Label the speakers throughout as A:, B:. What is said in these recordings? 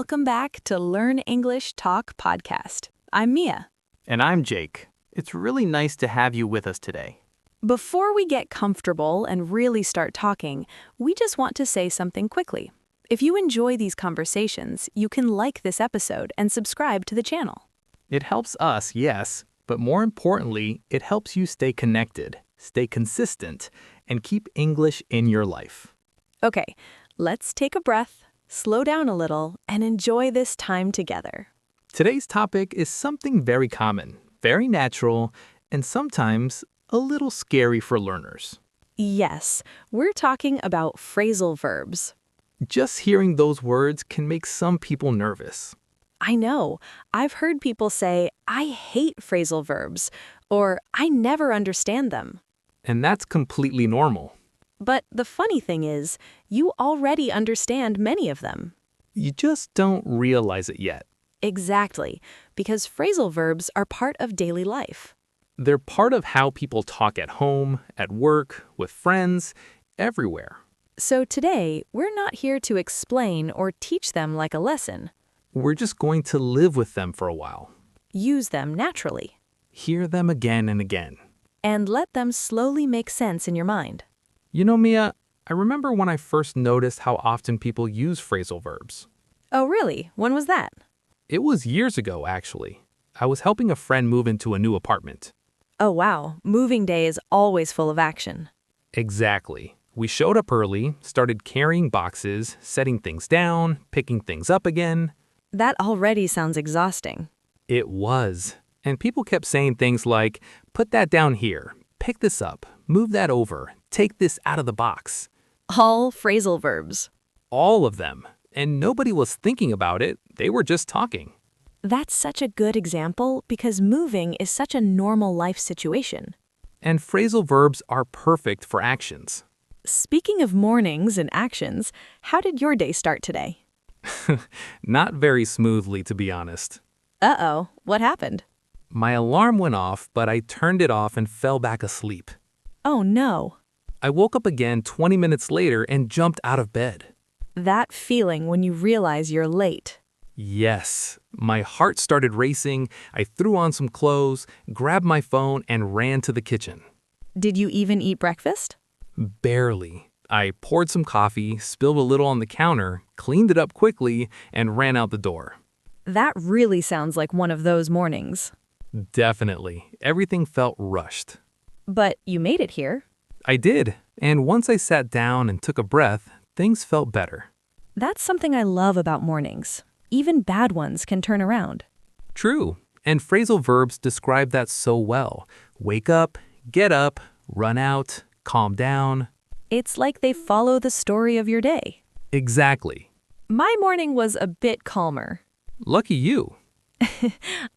A: Welcome back to Learn English Talk podcast. I'm Mia.
B: And I'm Jake. It's really nice to have you with us today.
A: Before we get comfortable and really start talking, we just want to say something quickly. If you enjoy these conversations, you can like this episode and subscribe to the channel.
B: It helps us, yes, but more importantly, it helps you stay connected, stay consistent, and keep English in your life.
A: Okay, let's take a breath, slow down a little, and enjoy this time together.
B: Today's topic is something very common, very natural, and sometimes a little scary for learners.
A: Yes, we're talking about phrasal verbs.
B: Just hearing those words can make some people nervous.
A: I know. I've heard people say, I hate phrasal verbs, or I never understand them.
B: And that's completely normal.
A: But the funny thing is, you already understand many of them.
B: You just don't realize it yet.
A: Exactly, because phrasal verbs are part of daily life.
B: They're part of how people talk at home, at work, with friends, everywhere.
A: So today, we're not here to explain or teach them like a lesson.
B: We're just going to live with them for a while.
A: Use them naturally.
B: Hear them again and again.
A: And let them slowly make sense in your mind.
B: You know, Mia, I remember when I first noticed how often people use phrasal verbs.
A: Oh, really? When was that?
B: It was years ago, actually. I was helping a friend move into a new apartment.
A: Oh, wow. Moving day is always full of action.
B: Exactly. We showed up early, started carrying boxes, setting things down, picking things up again.
A: That already sounds exhausting.
B: It was. And people kept saying things like, put that down here, pick this up, move that over, take this out of the box.
A: All phrasal verbs.
B: All of them. And nobody was thinking about it. They were just talking.
A: That's such a good example because moving is such a normal life situation.
B: And phrasal verbs are perfect for actions.
A: Speaking of mornings and actions, how did your day start today?
B: Not very smoothly, to be honest.
A: Uh-oh, what happened?
B: My alarm went off, but I turned it off and fell back asleep.
A: Oh no.
B: I woke up again 20 minutes later and jumped out of bed.
A: That feeling when you realize you're late.
B: Yes. My heart started racing. I threw on some clothes, grabbed my phone, and ran to the kitchen.
A: Did you even eat breakfast?
B: Barely. I poured some coffee, spilled a little on the counter, cleaned it up quickly, and ran out the door.
A: That really sounds like one of those mornings.
B: Definitely. Everything felt rushed.
A: But you made it here.
B: I did. And once I sat down and took a breath, things felt better.
A: That's something I love about mornings. Even bad ones can turn around.
B: True. And phrasal verbs describe that so well. Wake up, get up, run out, calm down.
A: It's like they follow the story of your day.
B: Exactly.
A: My morning was a bit calmer.
B: Lucky you.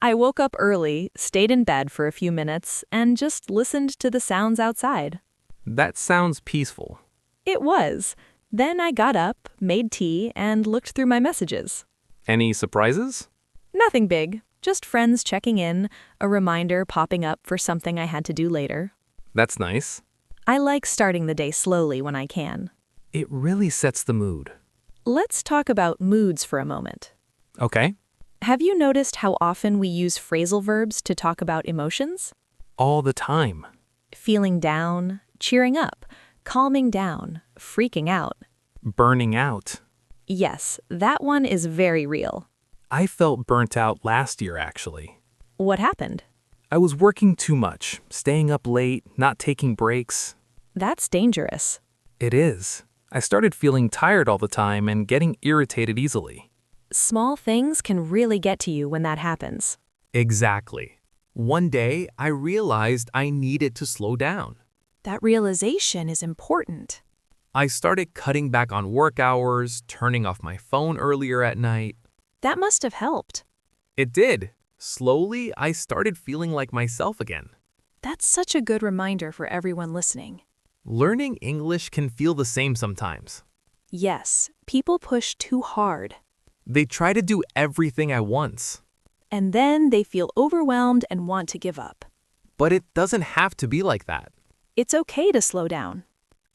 A: I woke up early, stayed in bed for a few minutes, and just listened to the sounds outside.
B: That sounds peaceful.
A: It was. Then I got up, made tea, and looked through my messages.
B: Any surprises?
A: Nothing big, just friends checking in, a reminder popping up for something I had to do later.
B: That's nice.
A: I like starting the day slowly when I can.
B: It really sets the mood.
A: Let's talk about moods for a moment.
B: Okay.
A: Have you noticed how often we use phrasal verbs to talk about emotions?
B: All the time.
A: Feeling down, cheering up, calming down, freaking out.
B: Burning out.
A: Yes, that one is very real.
B: I felt burnt out last year, actually.
A: What happened?
B: I was working too much, staying up late, not taking breaks.
A: That's dangerous.
B: It is. I started feeling tired all the time and getting irritated easily.
A: Small things can really get to you when that happens.
B: Exactly. One day, I realized I needed to slow down.
A: That realization is important.
B: I started cutting back on work hours, turning off my phone earlier at night.
A: That must have helped.
B: It did. Slowly, I started feeling like myself again.
A: That's such a good reminder for everyone listening.
B: Learning English can feel the same sometimes.
A: Yes, people push too hard.
B: They try to do everything at once.
A: And then they feel overwhelmed and want to give up.
B: But it doesn't have to be like that.
A: It's okay to slow down.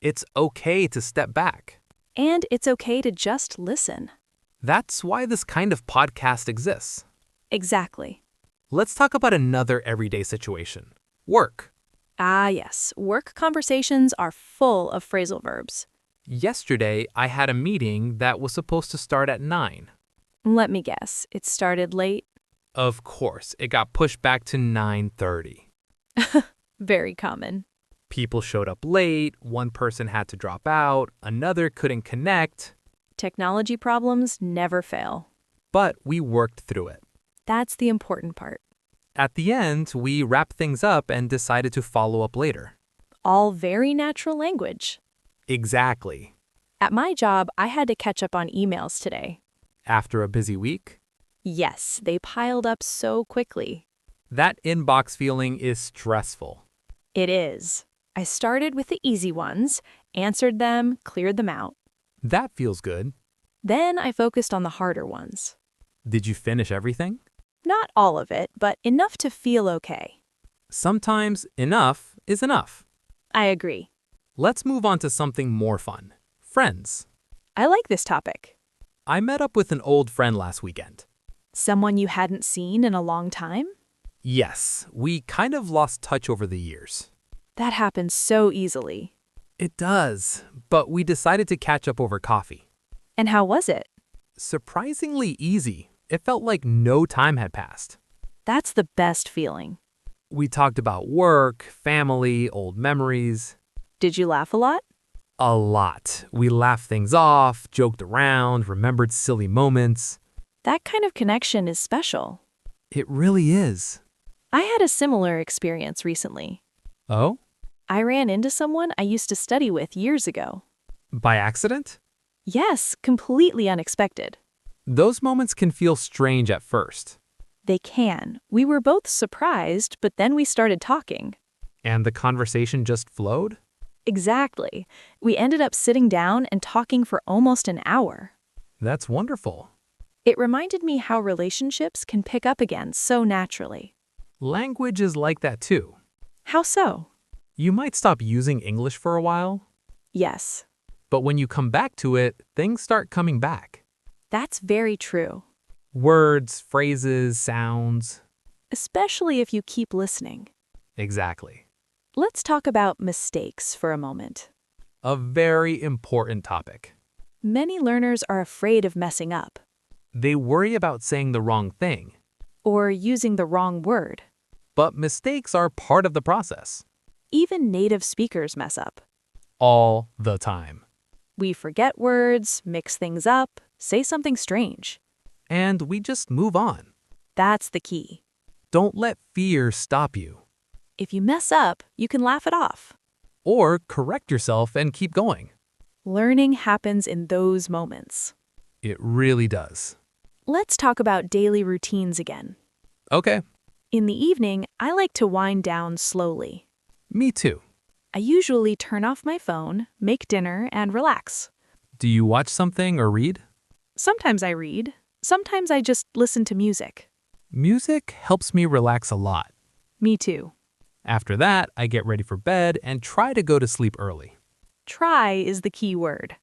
B: It's okay to step back.
A: And it's okay to just listen.
B: That's why this kind of podcast exists.
A: Exactly.
B: Let's talk about another everyday situation. Work.
A: Ah, yes. Work conversations are full of phrasal verbs.
B: Yesterday, I had a meeting that was supposed to start at 9.
A: Let me guess. It started late?
B: Of course, it got pushed back to 9:30.
A: Very common.
B: People showed up late, one person had to drop out, another couldn't connect,
A: Technology problems never fail.
B: but we worked through it.
A: That's the important part.
B: At the end, we wrapped things up and decided to follow up later.
A: All very natural language.
B: Exactly.
A: At my job, I had to catch up on emails today.
B: After a busy week,
A: Yes, they piled up so quickly.
B: that inbox feeling is stressful.
A: It is. I started with the easy ones, answered them, cleared them out.
B: That feels good.
A: Then I focused on the harder ones.
B: Did you finish everything?
A: Not all of it, but enough to feel okay.
B: Sometimes enough is enough.
A: I agree.
B: Let's move on to something more fun. Friends.
A: I like this topic.
B: I met up with an old friend last weekend.
A: Someone you hadn't seen in a long time?
B: Yes, we kind of lost touch over the years.
A: That happens so easily.
B: It does, but we decided to catch up over coffee.
A: And how was it?
B: Surprisingly easy. It felt like no time had passed.
A: That's the best feeling.
B: We talked about work, family, old memories.
A: Did you laugh a lot?
B: A lot. We laughed things off, joked around, remembered silly moments.
A: That kind of connection is special.
B: It really is.
A: I had a similar experience recently.
B: Oh?
A: I ran into someone I used to study with years ago.
B: By accident?
A: Yes, completely unexpected.
B: Those moments can feel strange at first.
A: They can. We were both surprised, but then we started talking.
B: And the conversation just flowed?
A: Exactly. We ended up sitting down and talking for almost an hour.
B: That's wonderful.
A: It reminded me how relationships can pick up again so naturally.
B: Language is like that too.
A: How so?
B: You might stop using English for a while,
A: Yes,
B: but when you come back to it, things start coming back.
A: that's very true.
B: Words, phrases, sounds.
A: Especially if you keep listening.
B: Exactly.
A: Let's talk about mistakes for a moment.
B: A very important topic.
A: Many learners are afraid of messing up
B: They worry about saying the wrong thing,
A: or using the wrong word.
B: but mistakes are part of the process.
A: Even native speakers mess up.
B: All the time.
A: We forget words, mix things up, say something strange.
B: And we just move on.
A: That's the key.
B: Don't let fear stop you.
A: If you mess up, you can laugh it off.
B: Or correct yourself and keep going.
A: Learning happens in those moments.
B: It really does.
A: Let's talk about daily routines again.
B: Okay,
A: In the evening, I like to wind down slowly.
B: me too.
A: I usually turn off my phone, make dinner, and relax.
B: Do you watch something or read?
A: Sometimes I read. Sometimes I just listen to music.
B: Music helps me relax a lot.
A: Me too.
B: After that, I get ready for bed and try to go to sleep early.
A: Try is the key word.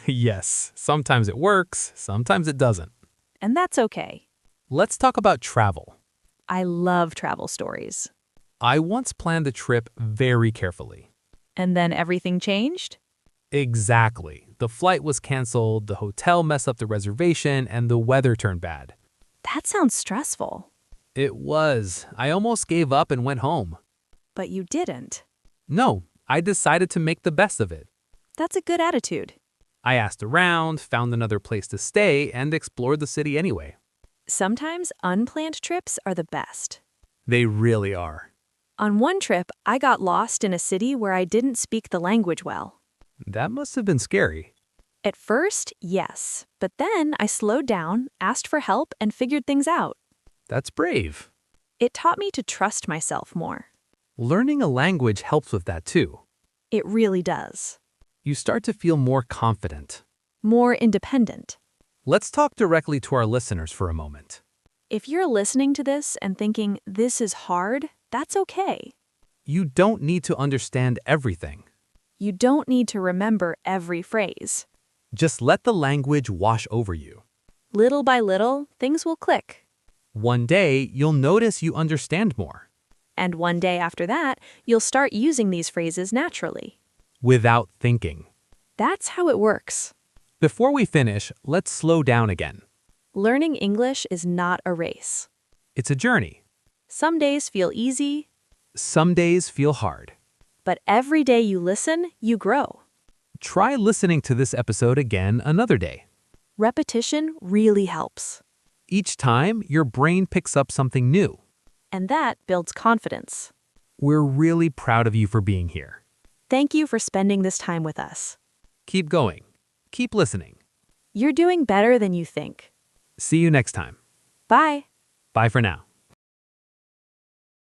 B: Yes, sometimes it works, sometimes it doesn't.
A: And that's okay.
B: Let's talk about travel.
A: I love travel stories.
B: I once planned a trip very carefully.
A: And then everything changed?
B: Exactly. The flight was canceled, the hotel messed up the reservation, and the weather turned bad.
A: That sounds stressful.
B: It was. I almost gave up and went home.
A: But you didn't.
B: No, I decided to make the best of it.
A: That's a good attitude.
B: I asked around, found another place to stay, and explored the city anyway.
A: Sometimes unplanned trips are the best.
B: They really are.
A: On one trip, I got lost in a city where I didn't speak the language well.
B: That must have been scary.
A: At first, yes, but then I slowed down, asked for help, and figured things out.
B: That's brave.
A: It taught me to trust myself more.
B: Learning a language helps with that too.
A: It really does.
B: You start to feel more confident.
A: More independent.
B: Let's talk directly to our listeners for a moment.
A: If you're listening to this and thinking this is hard, that's okay.
B: You don't need to understand everything.
A: You don't need to remember every phrase.
B: Just let the language wash over you.
A: Little by little, things will click.
B: One day, you'll notice you understand more.
A: And one day after that, you'll start using these phrases naturally.
B: Without thinking.
A: That's how it works.
B: Before we finish, let's slow down again.
A: Learning English is not a race.
B: It's a journey.
A: Some days feel easy,
B: Some days feel hard.
A: but every day you listen, you grow.
B: Try listening to this episode again another day.
A: Repetition really helps,
B: Each time, your brain picks up something new.
A: and that builds confidence.
B: We're really proud of you for being here.
A: Thank you for spending this time with us.
B: Keep going. Keep listening.
A: You're doing better than you think.
B: See you next time.
A: Bye.
B: Bye for now.